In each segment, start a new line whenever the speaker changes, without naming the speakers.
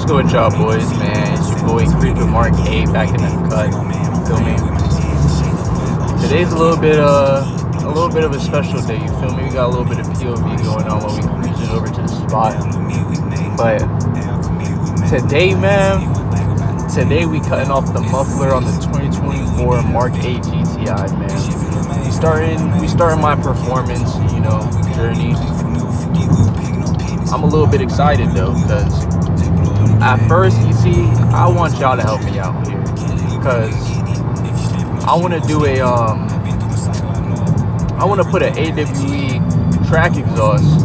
What's good with y'all boys, man? It's your boy Creeper Mark 8 back in the cut. Feel me? Today's a little bit of a special day, you feel me? We got a little bit of POV going on while we cruising over to the spot. But today, man, we cutting off the muffler on the 2024 Mark 8 GTI, man. We starting my performance, journey. I'm a little bit excited though, because at first, you see, I want y'all to help me out here, because I want to do I want to put an AWE track exhaust.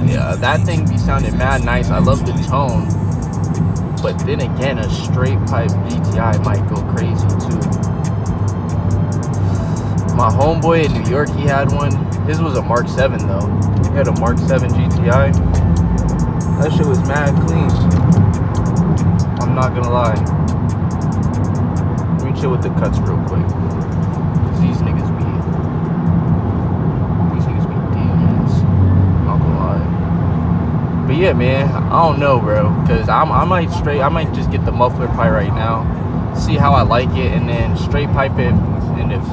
Yeah, that thing be sounding mad nice. I love the tone, but then again, a straight pipe GTI might go crazy too. My homeboy in New York, he had one. His was a Mark 7 though. He had a Mark 7 GTI. That shit was mad clean. I'm not gonna lie. Let me chill with the cuts real quick. These niggas be demons. I'm not gonna lie. But yeah, man, I don't know, bro. Cause I might just get the muffler pipe right now, see how I like it, and then straight pipe it. And if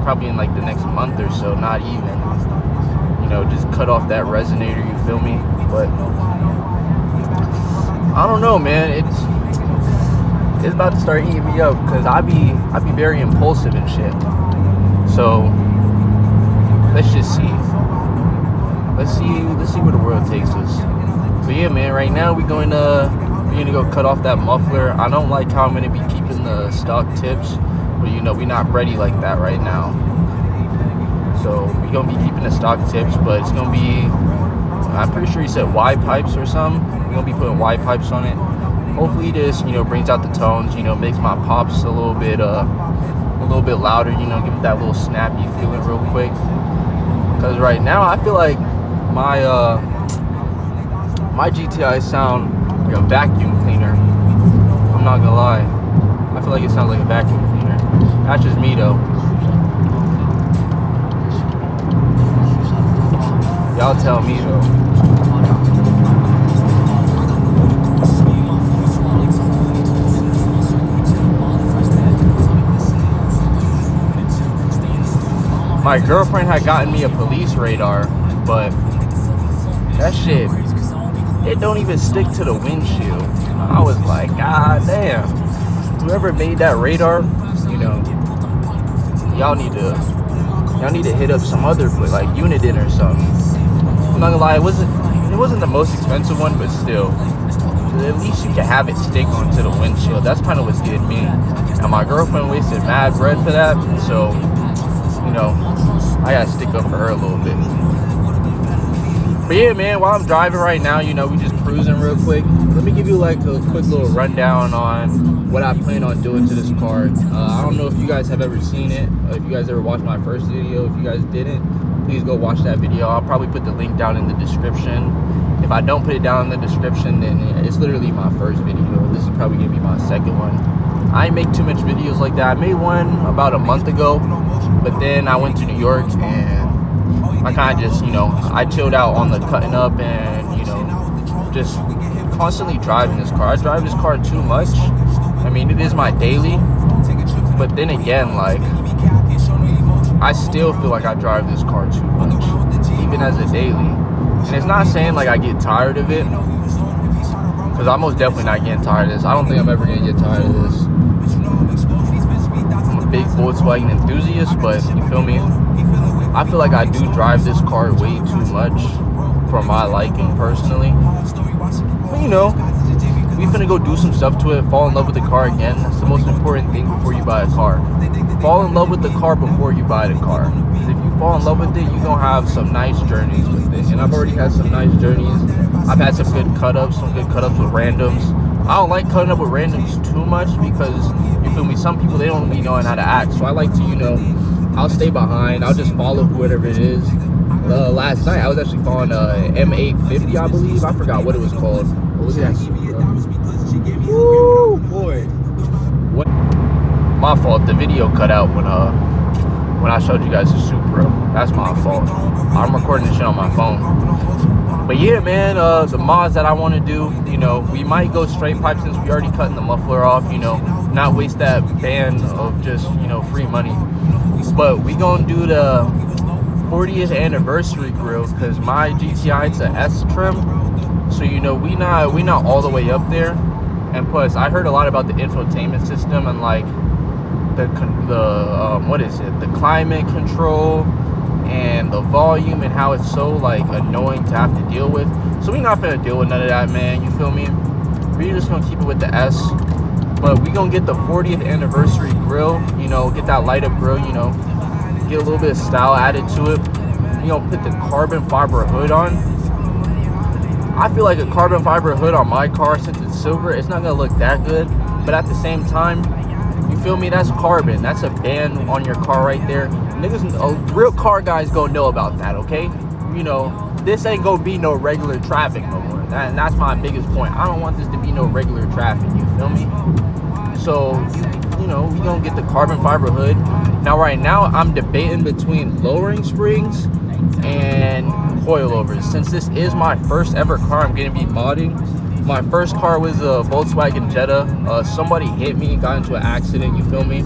probably in the next month or so, not even. Just cut off that resonator. You feel me? But I don't know, man. It's about to start eating me up, because I be very impulsive and shit. So let's just see. Let's see where the world takes us. But yeah, man. Right now we're gonna go cut off that muffler. I don't like how I'm gonna be keeping the stock tips, but we're not ready like that right now. So we're gonna be keeping the stock tips, but it's gonna be, I'm pretty sure he said Y pipes or something. We're gonna be putting Y pipes on it. Hopefully this, brings out the tones, makes my pops a little bit louder, give it that little snappy feeling real quick. Because right now I feel like my GTI sound like a vacuum cleaner. I'm not gonna lie. I feel like it sounds like a vacuum cleaner. That's just me though. Y'all tell me though. My girlfriend had gotten me a police radar, but that shit, it don't even stick to the windshield. I was like, God damn. Whoever made that radar, y'all need to hit up some other place, like Uniden or something. I'm not gonna lie, it wasn't the most expensive one, but still, at least you can have it stick onto the windshield. That's kind of what's getting me. And my girlfriend wasted mad bread for that, so I gotta stick up for her a little bit. But yeah, man, while I'm driving right now, we just cruising real quick. Let me give you a quick little rundown on what I plan on doing to this car. I don't know if you guys have ever seen it, if you guys ever watched my first video. If you guys didn't, please go watch that video. I'll probably put the link down in the description. If I don't put it down in the description, then it's literally my first video. This is probably gonna be my second one. I ain't make too much videos like that. I made one about a month ago, but then I went to New York and I kind of just, I chilled out on the cutting up and, just constantly driving this car. I drive this car too much. I mean, it is my daily, but then again, I still feel like I drive this car too much, even as a daily. And it's not saying I get tired of it, because I'm most definitely not getting tired of this. I don't think I'm ever gonna get tired of this. I'm a big Volkswagen enthusiast, but you feel me? I feel like I do drive this car way too much for my liking personally. But we finna go do some stuff to it, fall in love with the car again. That's the most important thing before you buy a car. Fall in love with the car before you buy the car. Because if you fall in love with it, you're gonna have some nice journeys with it. And I've already had some nice journeys. I've had some good cut-ups with randoms. I don't like cutting up with randoms too much, because, you feel me, some people, they don't be knowing how to act. So I like to, I'll stay behind. I'll just follow whoever it is. Last night, I was actually following MK8 I believe. I forgot what it was called. What was that? Woo, boy. What? My fault. The video cut out when I showed you guys the Supra. That's my fault. I'm recording this shit on my phone. But yeah, man, the mods that I want to do, you know, we might go straight pipe since we already cutting the muffler off, you know, not waste that band of just, you know, free money. But we gonna do the 40th anniversary grill because my GTI, it's a S trim, so you know we not all the way up there. And plus I heard a lot about the infotainment system and like the what is it, the climate control and the volume and how it's so like annoying to have to deal with. So we're not gonna deal with none of that, man, you feel me? We're just gonna keep it with the S. But we gonna get the 40th anniversary grill, you know, get that light up grill, you know, get a little bit of style added to it. You know, put the carbon fiber hood on. I feel like a carbon fiber hood on my car, since it's silver, it's not gonna look that good. But at the same time, you feel me? That's carbon. That's a band on your car right there. Niggas, real car guys gonna know about that, okay? You know, this ain't gonna be no regular traffic no more. And that's my biggest point. I don't want this to be no regular traffic, you feel me? So, you know, we gonna get the carbon fiber hood. Now, right now, I'm debating between lowering springs and coilovers. Since this is my first ever car I'm gonna be modding. My first car was a Volkswagen Jetta. Somebody hit me, got into an accident, you feel me?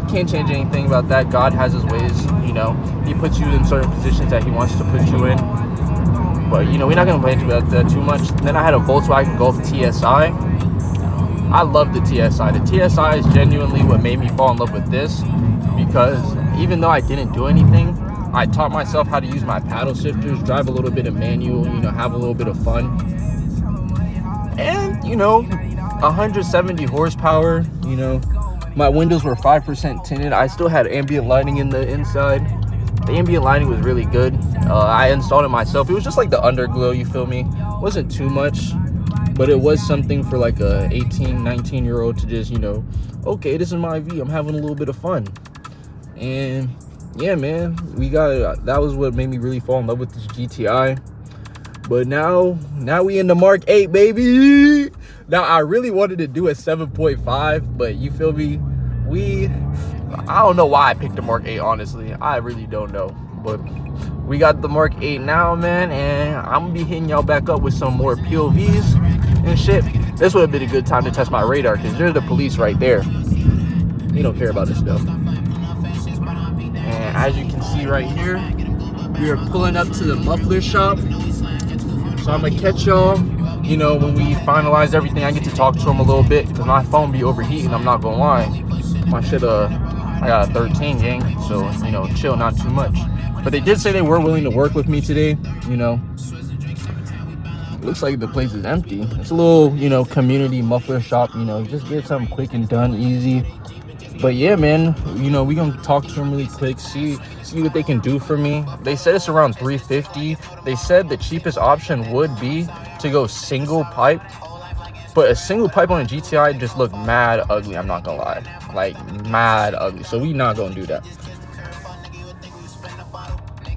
Can't change anything about that. God has his ways, you know. He puts you in certain positions that he wants to put you in. But, you know, we're not gonna complain about that too much. Then I had a Volkswagen Golf TSI. I love the TSI. The TSI is genuinely what made me fall in love with this, because even though I didn't do anything, I taught myself how to use my paddle shifters, drive a little bit of manual, you know, have a little bit of fun. And, you know, 170 horsepower, you know, my windows were 5% tinted. I still had ambient lighting in the inside. The ambient lighting was really good. I installed it myself. It was just like the underglow, you feel me? It wasn't too much, but it was something for like a 18, 19-year-old to just, you know, okay, this is my V, I'm having a little bit of fun. And yeah, man, that was what made me really fall in love with this GTI. But now we in the Mark 8, baby. Now I really wanted to do a 7.5, but you feel me? I don't know why I picked the Mark 8, honestly. I really don't know. But we got the Mark 8 now, man, and I'm gonna be hitting y'all back up with some more POVs and shit. This would have been a good time to test my radar, because there's the police right there. They don't care about this stuff. And as you can see right here, we are pulling up to the muffler shop. So I'm gonna catch y'all, you know, when we finalize everything. I get to talk to them a little bit, because my phone be overheating, I'm not gonna lie. My shit, I got a 13 gang, so, you know, chill, not too much. But they did say they were willing to work with me today, you know. Looks like the place is empty. It's a little, you know, community muffler shop, you know, just get something quick and done, easy. But yeah, man, you know, we gonna talk to them really quick, see what they can do for me. They said it's around $350. They said the cheapest option would be to go single pipe, but a single pipe on a GTI just looked mad ugly, I'm not gonna lie. Like, mad ugly. So we not gonna do that.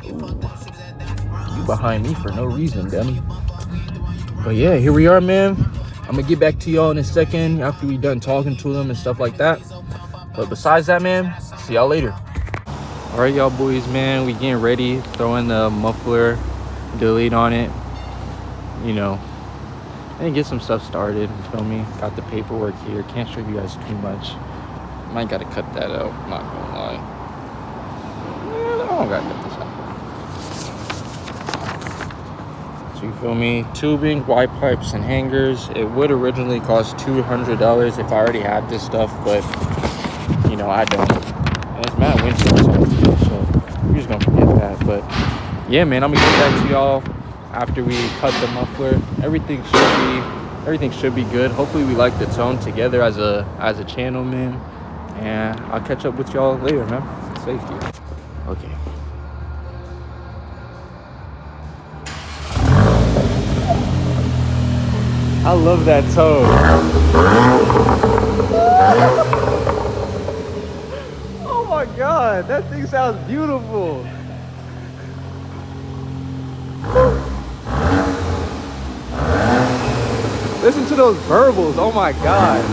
Ooh. You behind me for no reason, Demi. But yeah, here we are, man. I'm gonna get back to y'all in a second after we done talking to them and stuff like that. But besides that, man, see y'all later. All right, y'all boys, man, we getting ready, throwing the muffler delete on it, you know, and get some stuff started, you feel me? Got the paperwork here. Can't show you guys too much. Might gotta cut that out, not gonna lie. I don't gotta cut this out. So you feel me? Tubing, Y pipes, and hangers. It would originally cost $200 if I already had this stuff, but you know, I don't. And it's mad winter outside, so we're just gonna forget that. But yeah, man, I'm gonna get back to y'all after we cut the muffler. Everything should be good. Hopefully we like the tone together as a channel, man. And I'll catch up with y'all later, man. Safety. Okay. I love that tone. Oh my God, that thing sounds beautiful. Listen to those burbles, oh my God.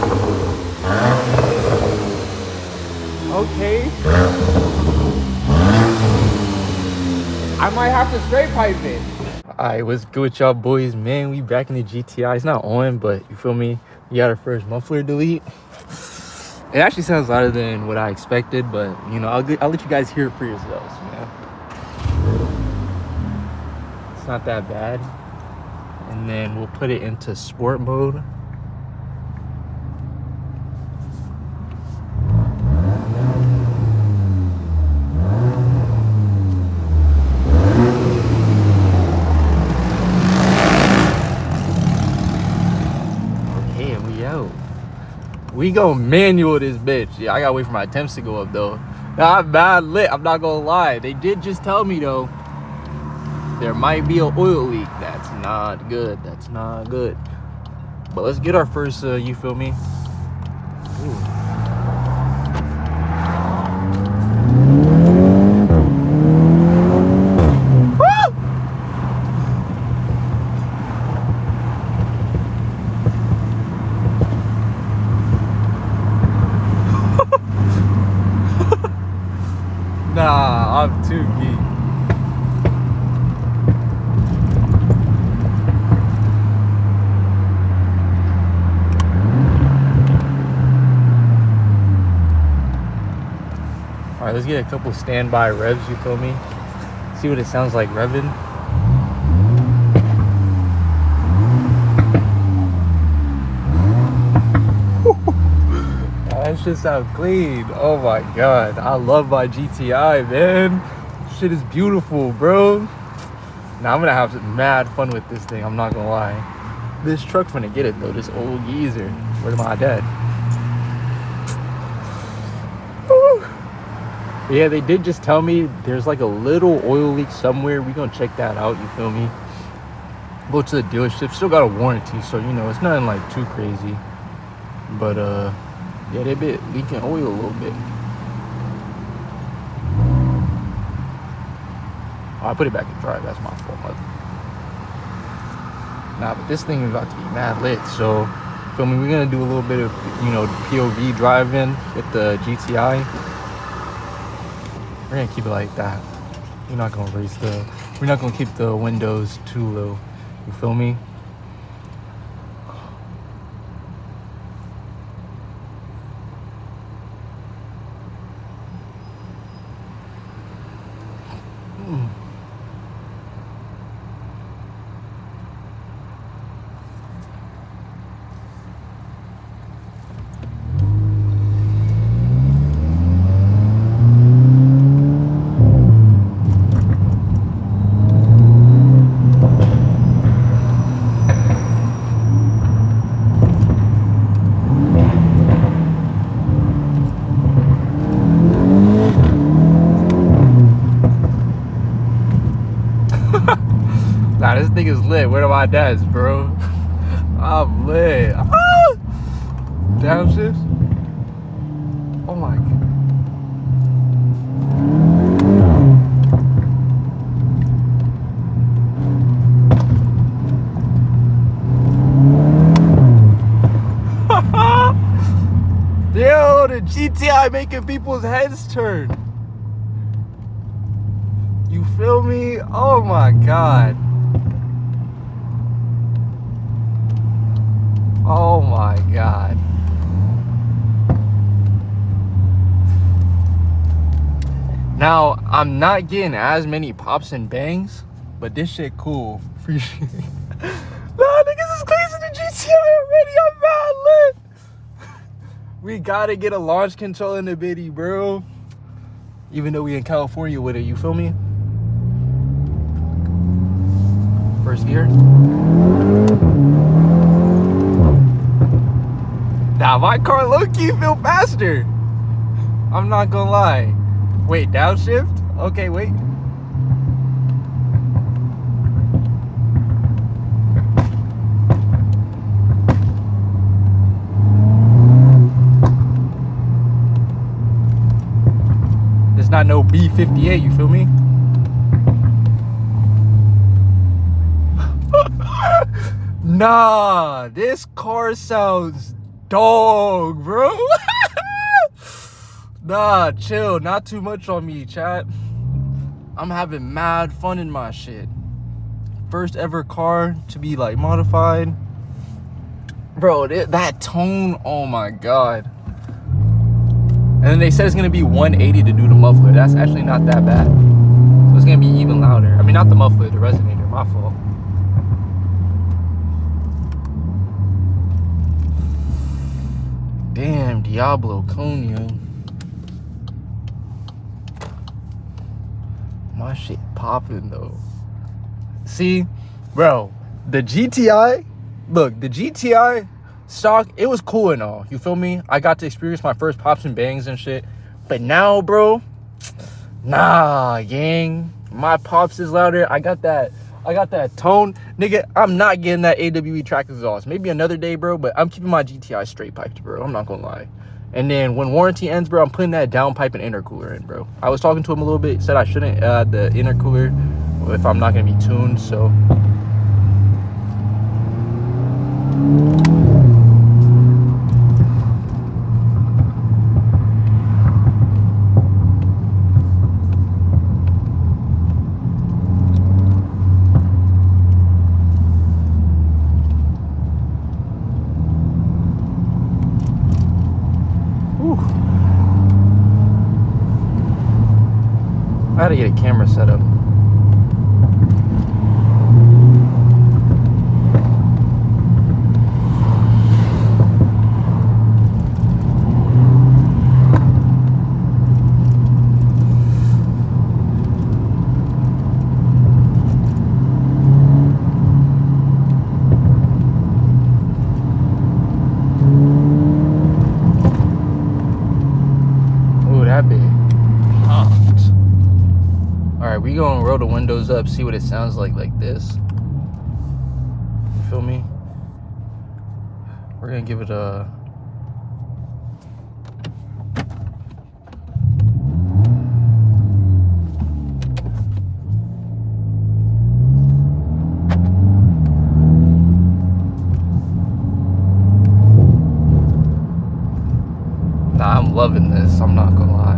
Okay. I might have to straight pipe it. Alright, what's good with y'all boys, man? We back in the GTI. It's not on, but you feel me? We got our first muffler delete. It actually sounds louder than what I expected, but you know, I'll let you guys hear it for yourselves, man. It's not that bad. And then we'll put it into sport mode. Okay, and we out. We go manual this bitch. Yeah, I gotta wait for my temps to go up though. Not bad lit, I'm not gonna lie. They did just tell me though, there might be an oil leak. That's not good. That's not good. But let's get our first, you feel me? Ooh. Nah, I'm too geek. Alright, let's get a couple standby revs, you feel me? See what it sounds like revving. That shit sounds clean. Oh my god. I love my GTI, man. Shit is beautiful, bro. Now I'm gonna have some mad fun with this thing, I'm not gonna lie. This truck's gonna get it though, this old geezer. Where's my dad? Yeah, they did just tell me there's like a little oil leak somewhere. We're gonna check that out, you feel me? Go to the dealership, still got a warranty, so you know it's nothing like too crazy. But yeah, they been leaking oil a little bit. Oh, I put it back in drive, that's my fault. Nah, but this thing is about to be mad lit, so feel me, we're gonna do a little bit of, you know, POV driving with the GTI. We're gonna keep it like that. We're not gonna we're not gonna keep the windows too low. You feel me? Nah, this thing is lit. Where are my dads, bro? I'm lit. Ah! Downshift. Oh my god. Yo, the GTI making people's heads turn. You feel me? Oh my god. Oh my god. Now, I'm not getting as many pops and bangs, but this shit cool. For sure. Nah, niggas is crazy the GTI already. I'm mad lit. We gotta get a launch control in the bitty, bro. Even though we in California with it, you feel me? First gear. Nah, my car low-key feel faster. I'm not gonna lie. Wait, downshift? Okay, wait. It's not no B58, you feel me? Nah, this car sounds dog, bro. Nah, chill. Not too much on me, chat. I'm having mad fun in my shit. First ever car to be like modified. Bro, that tone, oh my God. And then they said it's gonna be 180 to do the muffler. That's actually not that bad. So it's gonna be even louder. I mean, not the muffler, the resonator, my fault. Damn, Diablo Conio. My shit popping though. See, bro, the GTI, look, the GTI stock, it was cool and all, you feel me? I got to experience my first pops and bangs and shit. But now, bro, nah, gang, my pops is louder. I got that tone. Nigga, I'm not getting that AWE track exhaust. Maybe another day, bro, but I'm keeping my GTI straight piped, bro. I'm not gonna lie. And then when warranty ends, bro, I'm putting that downpipe and intercooler in, bro. I was talking to him a little bit, said I shouldn't add the intercooler if I'm not gonna be tuned, so. I gotta get a camera set up. Ooh, that big. Alright, we gonna roll the windows up, see what it sounds like this. You feel me? We're gonna give it a... Nah, I'm loving this, I'm not gonna lie.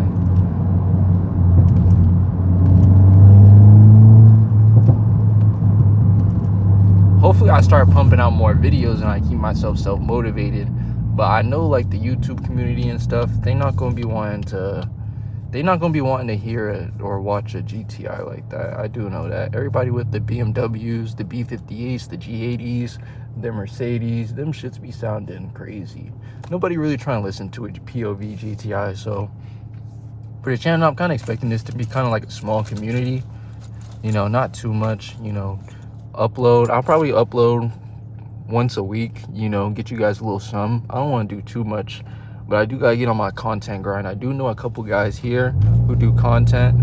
Hopefully I start pumping out more videos and I keep myself self-motivated. But I know like the YouTube community and stuff, they're not gonna be wanting to hear it or watch a GTI like that. I do know that. Everybody with the BMWs, the B58s, the G80s, the Mercedes, them shits be sounding crazy. Nobody really trying to listen to a POV GTI. So for the channel, I'm kind of expecting this to be kind of like a small community, you know, not too much, you know. Upload, I'll probably upload once a week, you know, get you guys a little something. I don't want to do too much, but I do gotta get on my content grind. I do know a couple guys here who do content,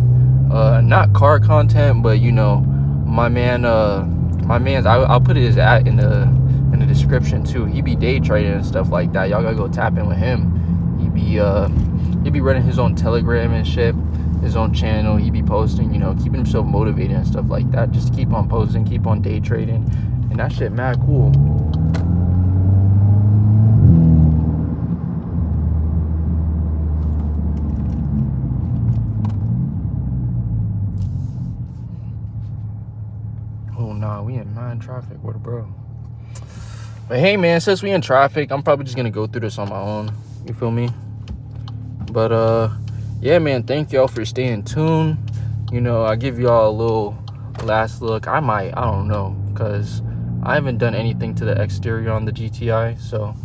not car content, but you know, my man's I'll put his ad in the description too. He be day trading and stuff like that. Y'all gotta go tap in with him. He be running his own Telegram and shit, his own channel. He be posting, you know, keeping himself motivated and stuff like that. Just keep on posting, keep on day trading, and that shit mad cool. Oh nah, we in mad traffic. What a bro. But hey man, since we in traffic, I'm probably just gonna go through this on my own. You feel me? But yeah man, thank y'all for staying tuned. You know, I give y'all a little last look. I don't know, because I haven't done anything to the exterior on the GTI, so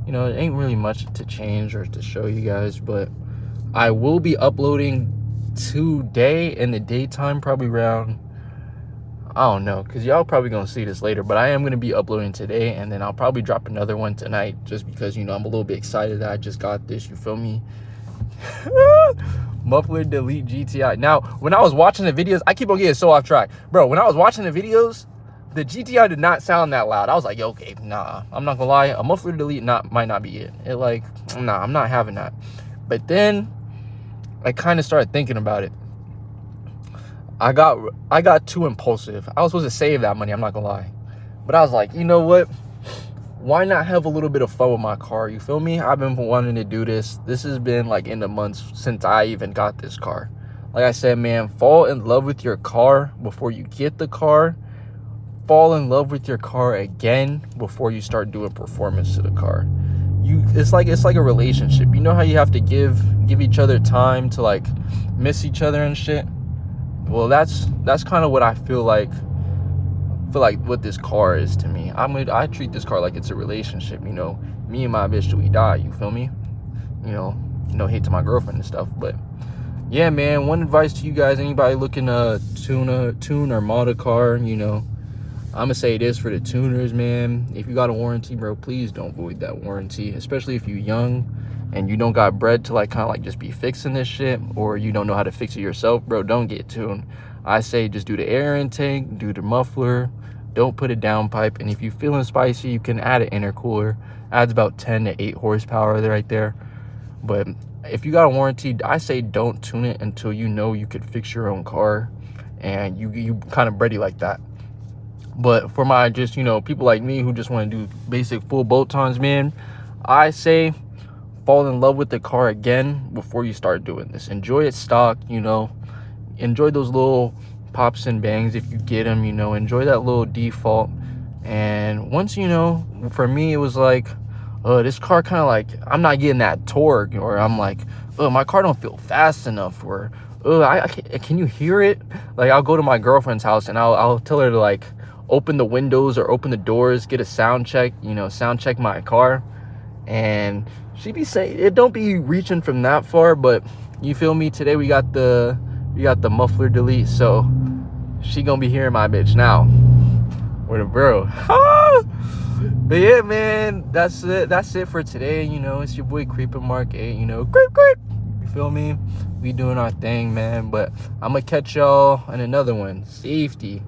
you know, it ain't really much to change or to show you guys. But I will be uploading today in the daytime, probably around, I don't know, because y'all probably gonna see this later, but I am gonna be uploading today, and then I'll probably drop another one tonight, just because, you know, I'm a little bit excited that I just got this, you feel me? Muffler Delete GTI. Now, when I was watching the videos, I keep on getting so off track, bro. When I was watching the videos, the GTI did not sound that loud. I was like, yo, okay, nah, I'm not gonna lie, a Muffler Delete might not be it. It like, nah, I'm not having that. But then I kind of started thinking about it. I got too impulsive. I was supposed to save that money, I'm not gonna lie, but I was like, you know what, why not have a little bit of fun with my car? You feel me? I've been wanting to do this. This has been like in the months since I even got this car. Like I said, man, fall in love with your car before you get the car. Fall in love with your car again before you start doing performance to the car. It's like a relationship. You know how you have to give each other time to like miss each other and shit? Well, that's kind of what I feel like what this car is to me. I treat this car like it's a relationship, you know. Me and my bitch till we die, you feel me? You know, no hate to my girlfriend and stuff, but yeah, man, one advice to you guys, anybody looking to tune or mod a car, you know, I'm gonna say this for the tuners, man. If you got a warranty, bro, please don't void that warranty, especially if you're young and you don't got bread to like kind of like just be fixing this shit, or you don't know how to fix it yourself, bro. Don't get tuned. I say just do the air intake, do the muffler, don't put a downpipe, and if you're feeling spicy, you can add an intercooler. Adds about 10 to 8 horsepower right there. But if you got a warranty, I say don't tune it until you know you could fix your own car and you kind of ready like that. But for my just, you know, people like me who just want to do basic full bolt-ons, man, I say fall in love with the car again before you start doing this. Enjoy it stock, you know. Enjoy those little pops and bangs if you get them, you know. Enjoy that little default. And once, you know, for me, it was like, this car kind of like, I'm not getting that torque, or I'm like, my car don't feel fast enough, or can you hear it? Like, I'll go to my girlfriend's house and I'll tell her to like open the windows or open the doors, get a sound check, you know, sound check my car, and she be saying it don't be reaching from that far, but you feel me, today we got the muffler delete, so she gonna be hearing my bitch now with a bro. But yeah, man, that's it for today. You know, it's your boy Creeping Mark 8, you know, creep, you feel me, we doing our thing, man. But I'm gonna catch y'all in another one. Safety.